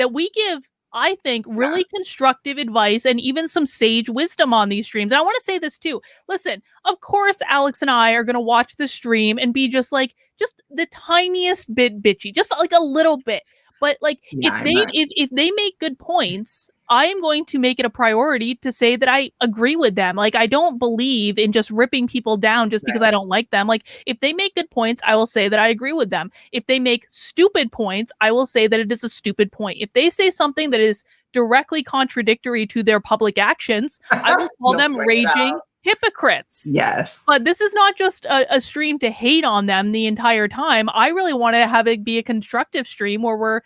that we give, I think, really constructive advice and even some sage wisdom on these streams. And I want to say this too. Listen, of course, Alex and I are going to watch the stream and be just the tiniest bit bitchy, just like a little bit. But like, if they make good points, I am going to make it a priority to say that I agree with them. Like, I don't believe in just ripping people down just because I don't like them. Like, if they make good points, I will say that I agree with them. If they make stupid points, I will say that it is a stupid point. If they say something that is directly contradictory to their public actions, I will call them raging hypocrites. Yes. But this is not just a stream to hate on them the entire time. I really want to have it be a constructive stream where we're,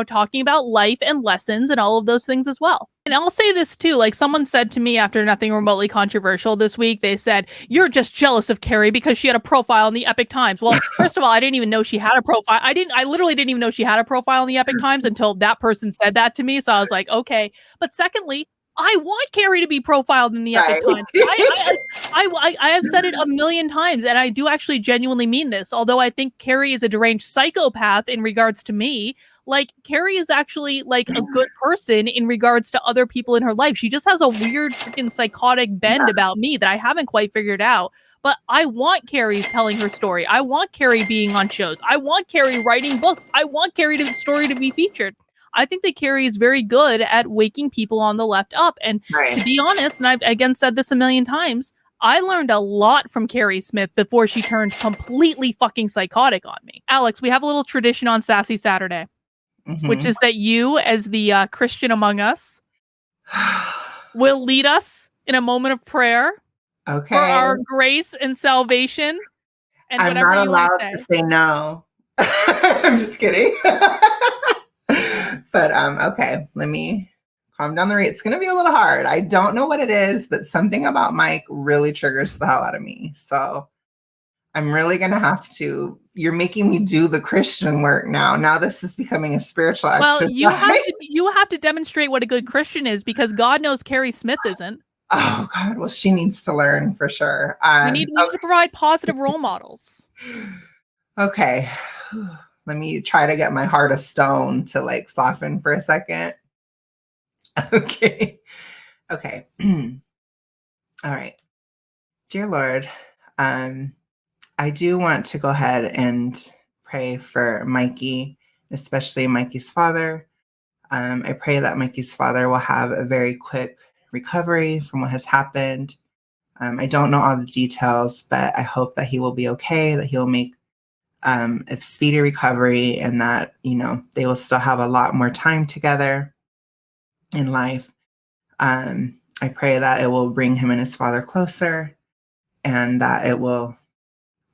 talking about life and lessons and all of those things as well. And I'll say this too, like someone said to me after Nothing Remotely Controversial this week, they said, you're just jealous of Keri because she had a profile in the Epic Times. Well, first of all, I didn't even know she had a profile. I literally didn't even know she had a profile in the Epic Times until that person said that to me. So I was like, okay. But secondly, I want Keri to be profiled in the Epic Times. I have said it a million times, and I do actually genuinely mean this. Although I think Keri is a deranged psychopath in regards to me, like Keri is actually like a good person in regards to other people in her life. She just has a weird freaking psychotic bend about me that I haven't quite figured out. But I want Keri telling her story. I want Keri being on shows. I want Keri writing books. I want Keri's story to be featured. I think that Keri is very good at waking people on the left up. And to be honest, and I've again said this a million times, I learned a lot from Keri Smith before she turned completely fucking psychotic on me. Alex, we have a little tradition on Sassy Saturday, which is that you, as the Christian among us, will lead us in a moment of prayer for our grace and salvation. And I'm whatever not you allowed want to say no. I'm just kidding. But okay, let me calm down the rate. It's going to be a little hard. I don't know what it is, but something about Mike really triggers the hell out of me. So I'm really going to have to, you're making me do the Christian work now. Now this is becoming a spiritual exercise. Well, you have to demonstrate what a good Christian is, because God knows Keri Smith isn't. Oh God, well, she needs to learn for sure. We need to provide positive role models. Okay. Let me try to get my heart of stone to like soften for a second. Okay. All right. Dear Lord, I do want to go ahead and pray for Mikey, especially Mikey's father. I pray that Mikey's father will have a very quick recovery from what has happened. I don't know all the details, but I hope that he will be okay, that he will make a speedy recovery, and that, they will still have a lot more time together in life. I pray that it will bring him and his father closer, and that it will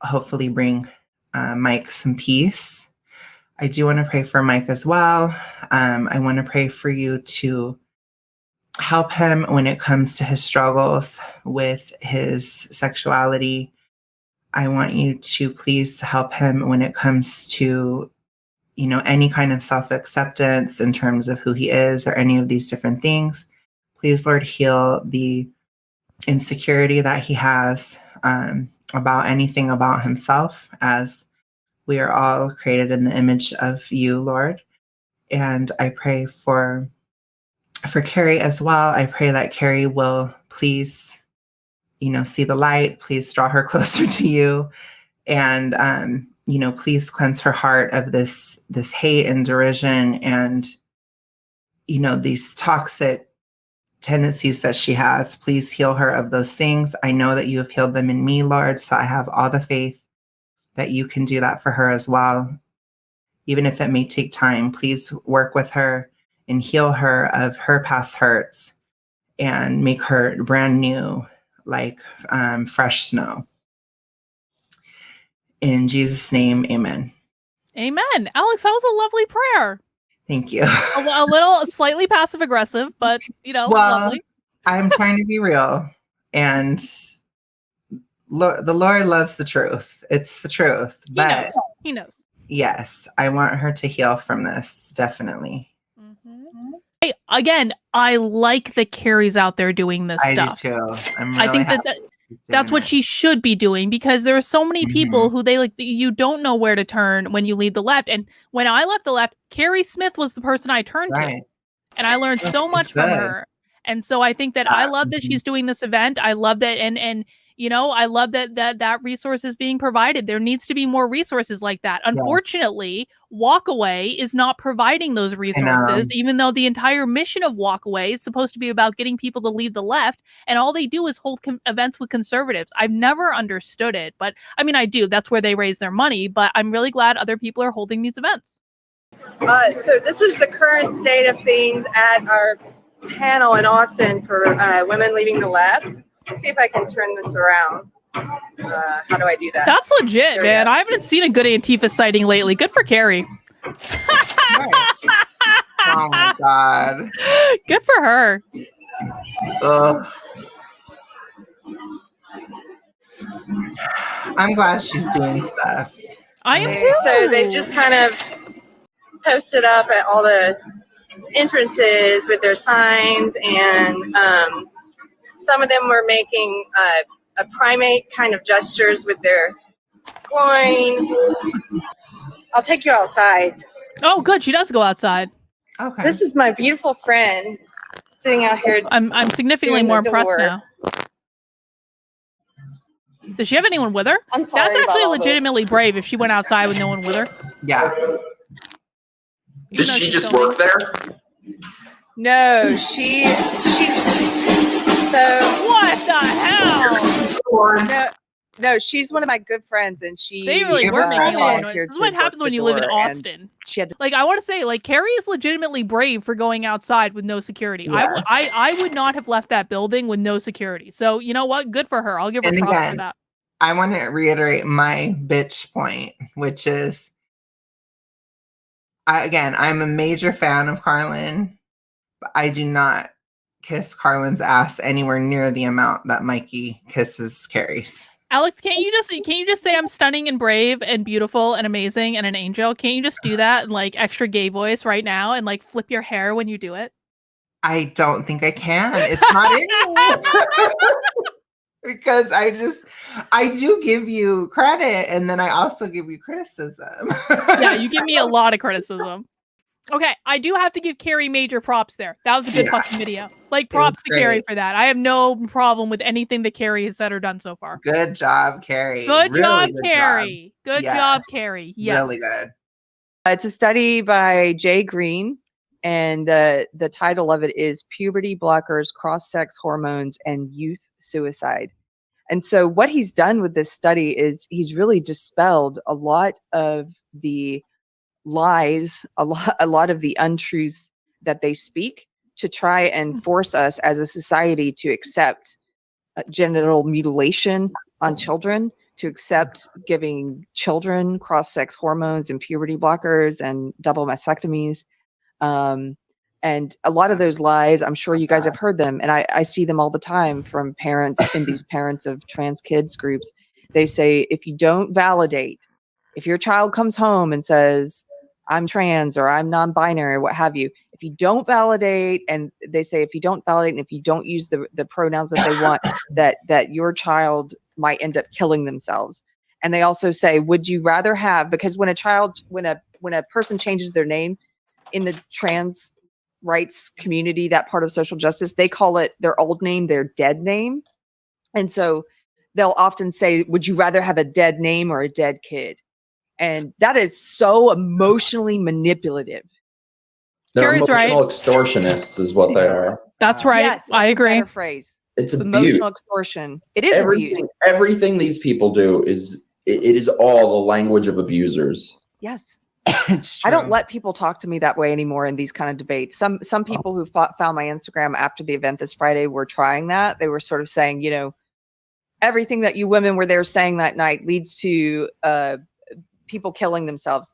hopefully bring Mike some peace. I do want to pray for Mike as well. I want to pray for you to help him when it comes to his struggles with his sexuality. I want you to please help him when it comes to, any kind of self-acceptance in terms of who he is or any of these different things. Please, Lord, heal the insecurity that he has about anything about himself, as we are all created in the image of you, Lord. And I pray for Keri as well. I pray that Keri will please, see the light. Please draw her closer to you. And, please cleanse her heart of this hate and derision and, these toxic tendencies that she has. Please heal her of those things. I know that you have healed them in me, Lord. So I have all the faith that you can do that for her as well. Even if it may take time, please work with her and heal her of her past hurts and make her brand new, like fresh snow. In Jesus' name, amen. Amen. Alex, that was a lovely prayer. Thank you. A little slightly passive aggressive, but lovely. I'm trying to be real, and the Lord loves the truth. It's the truth. But He knows. Yes, I want her to heal from this, definitely. Again, I like that Keri's out there doing this stuff. I do too. I'm really happy. that's what she should be doing, because there are so many people who you don't know where to turn when you leave the left. And when I left the left, Keri Smith was the person I turned to. And I learned so much from her. And so I think that I love that she's doing this event. I love that. And I love that resource is being provided. There needs to be more resources like that. Unfortunately, Walkaway is not providing those resources, even though the entire mission of Walkaway is supposed to be about getting people to leave the left. And all they do is hold events with conservatives. I've never understood it, but I mean, I do. That's where they raise their money. But I'm really glad other people are holding these events. So this is the current state of things at our panel in Austin for women leaving the left. Let's see if I can turn this around. How do I do that? That's legit, man. I haven't seen a good Antifa sighting lately. Good for Keri. Oh my God. Good for her. I'm glad she's doing stuff. I am too. So they've just kind of posted up at all the entrances with their signs, and some of them were making a primate kind of gestures with their groin. I'll take you outside. Oh, good. She does go outside. Okay. This is my beautiful friend sitting out here. I'm significantly more impressed now. Does she have anyone with her? I'm sorry. That's actually legitimately brave if she went outside with no one with her. Yeah. Does she just work there? No, she's so. What the hell? No, she's one of my good friends, and they really were making a lot of noise. This is what happens when you live in Austin. She had to, I want to say, Keri is legitimately brave for going outside with no security. Yeah. I would not have left that building with no security. So you know what? Good for her. I'll give her props for that. I want to reiterate my bitch point, which is, I'm a major fan of Karlyn, but I do not kiss Karlyn's ass anywhere near the amount that Mikey kisses Keri's. Alex, can't you just say I'm stunning and brave and beautiful and amazing and an angel? Can't you just do that in extra gay voice right now and flip your hair when you do it? I don't think I can. It's not in me. Because I do give you credit, and then I also give you criticism. Yeah, you give me a lot of criticism. Okay, I do have to give Keri major props there. That was a good fucking video. Props to Keri for that. I have no problem with anything that Keri has said or done so far. Good job, Keri. Good job, Keri. Good job, Keri. Yes. Really good. It's a study by Jay Green, and the title of it is Puberty Blockers, Cross-Sex Hormones, and Youth Suicide. And so what he's done with this study is he's really dispelled a lot of the lies, a lot of the untruths that they speak to try and force us as a society to accept genital mutilation on children, to accept giving children cross-sex hormones and puberty blockers and double mastectomies. And a lot of those lies, I'm sure you guys have heard them, and I see them all the time from parents in these parents of trans kids groups. They say, if you don't validate, if your child comes home and says, I'm trans or I'm non-binary or what have you, if you don't validate, and they say if you don't validate and if you don't use the pronouns that they want, that your child might end up killing themselves. And they also say, would you rather have, because when a person changes their name in the trans rights community, that part of social justice, they call it their old name, their dead name. And so they'll often say, would you rather have a dead name or a dead kid? And that is so emotionally manipulative. They're Keri's emotional extortionists is what they are. That's right. Yes, I agree. Better phrase. It's emotional extortion. It is abuse. Everything these people do is all the language of abusers. Yes. I don't let people talk to me that way anymore in these kind of debates. Some people who found my Instagram after the event this Friday were trying that. They were sort of saying, everything that you women were there saying that night leads to people killing themselves.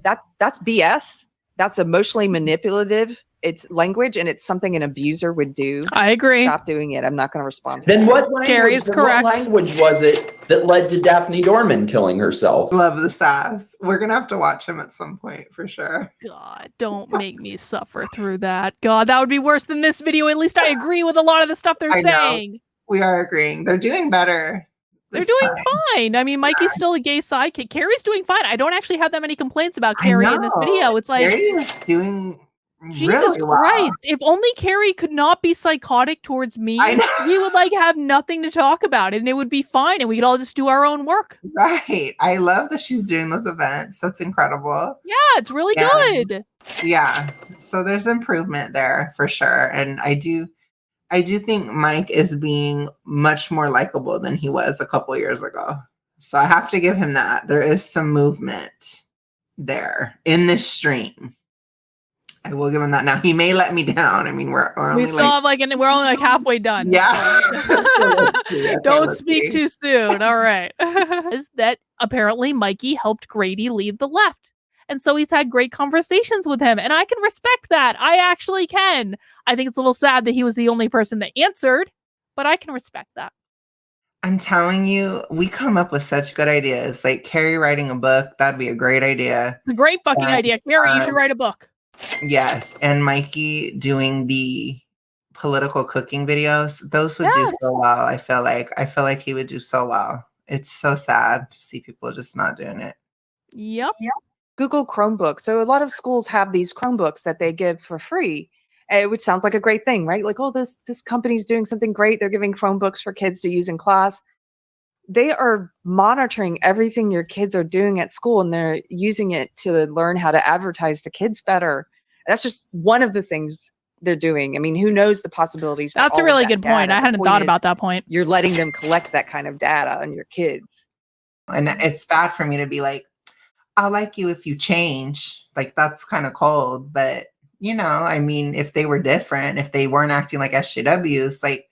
That's BS. That's emotionally manipulative. It's language, and it's something an abuser would do. I agree. Stop doing it. I'm not going to respond to Then that. what language, Keri is correct. What language was it that led to Daphne Dorman killing herself? Love the sass. We're going to have to watch him at some point for sure. God, don't make me suffer through that. God, that would be worse than this video. At least I agree with a lot of the stuff they're saying. We are agreeing. They're doing better. They're this doing time. fine. I mean, Mikey's still a gay sidekick. Keri's doing fine. I don't actually have that many complaints about I Keri in this know. video. It's like, Keri is doing Jesus really well. Christ. If only Keri could not be psychotic towards me, I know. we would like have nothing to talk about and it would be fine and we could all just do our own work. Right. I love that she's doing those events. That's incredible. Yeah, it's really Yeah. good. Yeah. So there's improvement there for sure. And I do think Mike is being much more likable than he was a couple years ago. So I have to give him that. There is some movement there in this stream. I will give him that. Now he may let me down. I mean, we're only We still have we're only like halfway done. Yeah. Don't speak too soon. All right. Is that apparently Mikey helped Grady leave the left. And so he's had great conversations with him. And I can respect that. I actually can. I think it's a little sad that he was the only person that answered, but I can respect that. I'm telling you, we come up with such good ideas. Like Keri writing a book, that'd be a great idea. It's a great fucking idea. Keri, you should write a book. Yes. And Mikey doing the political cooking videos, those would do so well. I feel like he would do so well. It's so sad to see people just not doing it. Yep. Google Chromebook. So a lot of schools have these Chromebooks that they give for free, which sounds like a great thing, right? Like, oh, this company's doing something great. They're giving Chromebooks for kids to use in class. They are monitoring everything your kids are doing at school, and they're using it to learn how to advertise to kids better. That's just one of the things they're doing. I mean, who knows the possibilities? That's a really good point. I hadn't thought about that point. You're letting them collect that kind of data on your kids. And it's bad for me to be like, I'll like you if you change. Like, that's kind of cold. But, you know, I mean, if they were different, if they weren't acting like SJWs, like,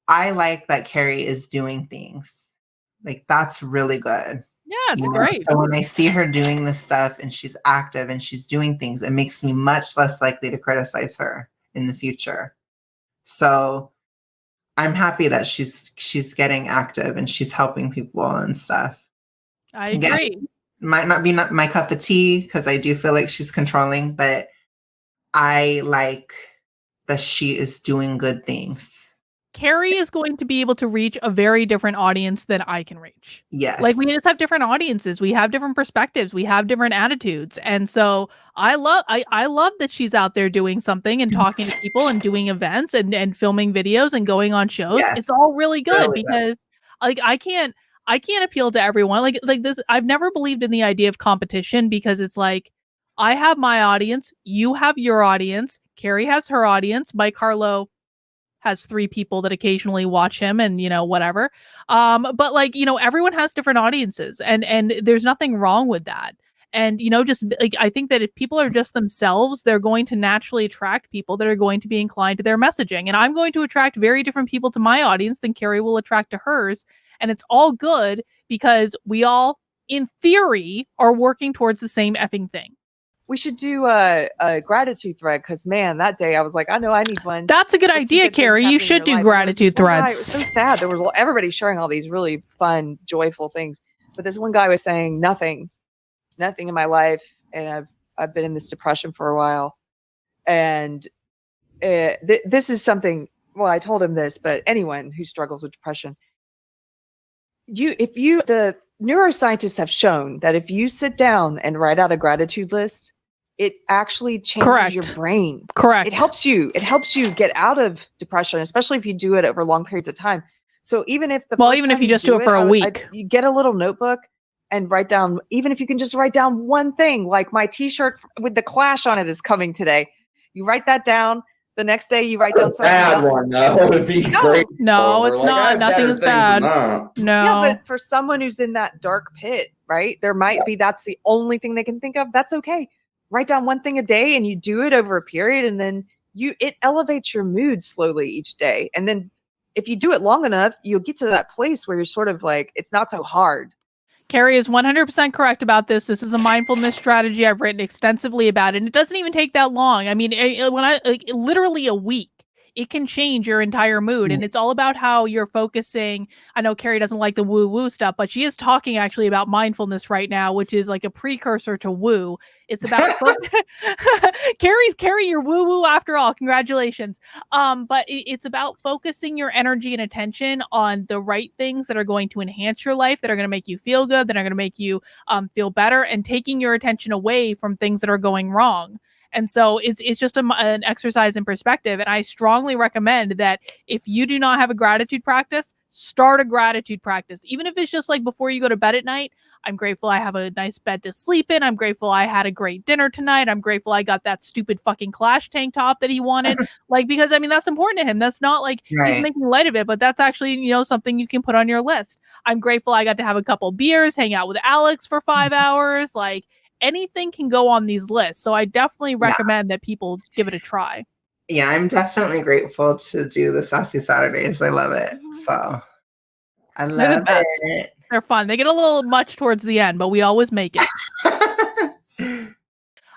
I like that Keri is doing things. Like, that's really good. Yeah, it's great. So when I see her doing this stuff and she's active and she's doing things, it makes me much less likely to criticize her in the future. So I'm happy that she's getting active and she's helping people and stuff. I agree. Again, might not be my cup of tea because I do feel like she's controlling, but I like that she is doing good things. Keri is going to be able to reach a very different audience than I can reach. Yes. Like, we just have different audiences. We have different perspectives. We have different attitudes. And so I love that she's out there doing something and talking to people and doing events and filming videos and going on shows. Yes. It's all really good Really because like I can't appeal to everyone. Like this, I've never believed in the idea of competition because it's like, I have my audience, you have your audience, Keri has her audience, Mike Harlow has 3 people that occasionally watch him and, you know, whatever. But like, you know, everyone has different audiences and there's nothing wrong with that. And, you know, just like, I think that if people are just themselves, they're going to naturally attract people that are going to be inclined to their messaging. And I'm going to attract very different people to my audience than Keri will attract to hers. And it's all good because we all, in theory, are working towards the same effing thing. We should do a gratitude thread because, man, that day I was like, I know I need one. That's a good idea, Keri. You should do gratitude threads. It was so sad. There was everybody sharing all these really fun, joyful things. But this one guy was saying nothing in my life. And I've been in this depression for a while. And this is something, well, I told him this, but anyone who struggles with depression, the neuroscientists have shown that if you sit down and write out a gratitude list, it actually changes your brain. Correct. It helps you get out of depression, especially if you do it over long periods of time. So even if if you just do it for a week, you get a little notebook and write down, even if you can just write down one thing, like my t-shirt with the Clash on it is coming today. You write that down. The next day you write down something bad else. one. That would be great. No, it's not. Nothing is bad. No. Yeah, but for someone who's in that dark pit, right? There might be that's the only thing they can think of. That's okay. Write down one thing a day and you do it over a period and then it elevates your mood slowly each day. And then if you do it long enough, you'll get to that place where you're sort of like, it's not so hard. Keri is 100% correct about this. This is a mindfulness strategy. I've written extensively about it. And it doesn't even take that long. I mean, literally a week. it can change your entire mood. And it's all about how you're focusing. I know Keri doesn't like the woo woo stuff, but she is talking actually about mindfulness right now, which is like a precursor to woo. It's about Keri, you're woo woo after all. Congratulations. But it's about focusing your energy and attention on the right things that are going to enhance your life, that are going to make you feel good, that are going to make you feel better, and taking your attention away from things that are going wrong. And so it's just an exercise in perspective. And I strongly recommend that if you do not have a gratitude practice, start a gratitude practice. Even if it's just like before you go to bed at night, I'm grateful I have a nice bed to sleep in. I'm grateful I had a great dinner tonight. I'm grateful I got that stupid fucking Clash tank top that he wanted. Like, because I mean, that's important to him. That's not like he's making light of it, but that's actually, you know, something you can put on your list. I'm grateful I got to have a couple beers, hang out with Alex for 5 hours. Like, anything can go on these lists. So I definitely recommend that people give it a try. Yeah, I'm definitely grateful to do the Sassy Saturdays. I love it. So I love it. They're fun. They get a little much towards the end, but we always make it.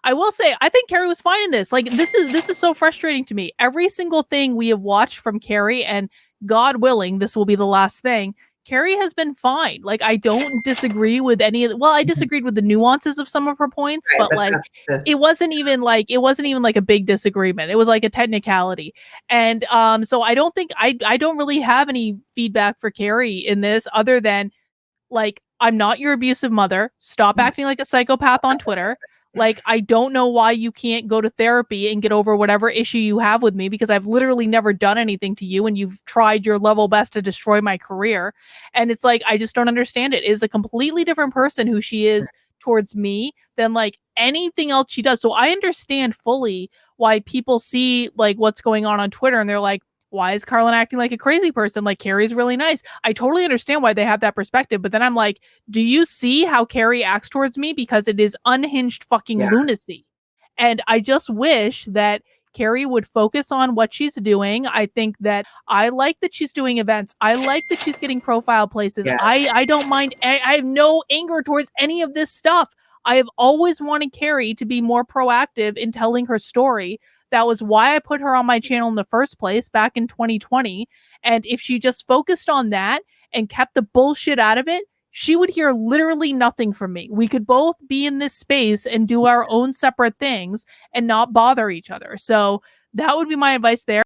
I will say, I think Keri was fine in this. Like, this is so frustrating to me. Every single thing we have watched from Keri, and God willing, this will be the last thing, Keri has been fine. Like, I don't disagree with any of the, well, I disagreed with the nuances of some of her points, but like it wasn't even like a big disagreement. It was like a technicality. And so I don't think I don't really have any feedback for Keri in this other than, like, I'm not your abusive mother. Stop acting like a psychopath on Twitter. Like, I don't know why you can't go to therapy and get over whatever issue you have with me, because I've literally never done anything to you and you've tried your level best to destroy my career. And it's like, I just don't understand it. It is a completely different person who she is towards me than like anything else she does. So I understand fully why people see like what's going on Twitter and they're like, why is Karlyn acting like a crazy person? Like, Keri's really nice. I totally understand why they have that perspective. But then I'm like, do you see how Keri acts towards me? Because it is unhinged fucking lunacy. And I just wish that Keri would focus on what she's doing. I think that I like that she's doing events. I like that she's getting profile places. Yeah. I don't mind. I have no anger towards any of this stuff. I have always wanted Keri to be more proactive in telling her story. That was why I put her on my channel in the first place back in 2020. And if she just focused on that and kept the bullshit out of it, she would hear literally nothing from me. We could both be in this space and do our own separate things and not bother each other. So that would be my advice there.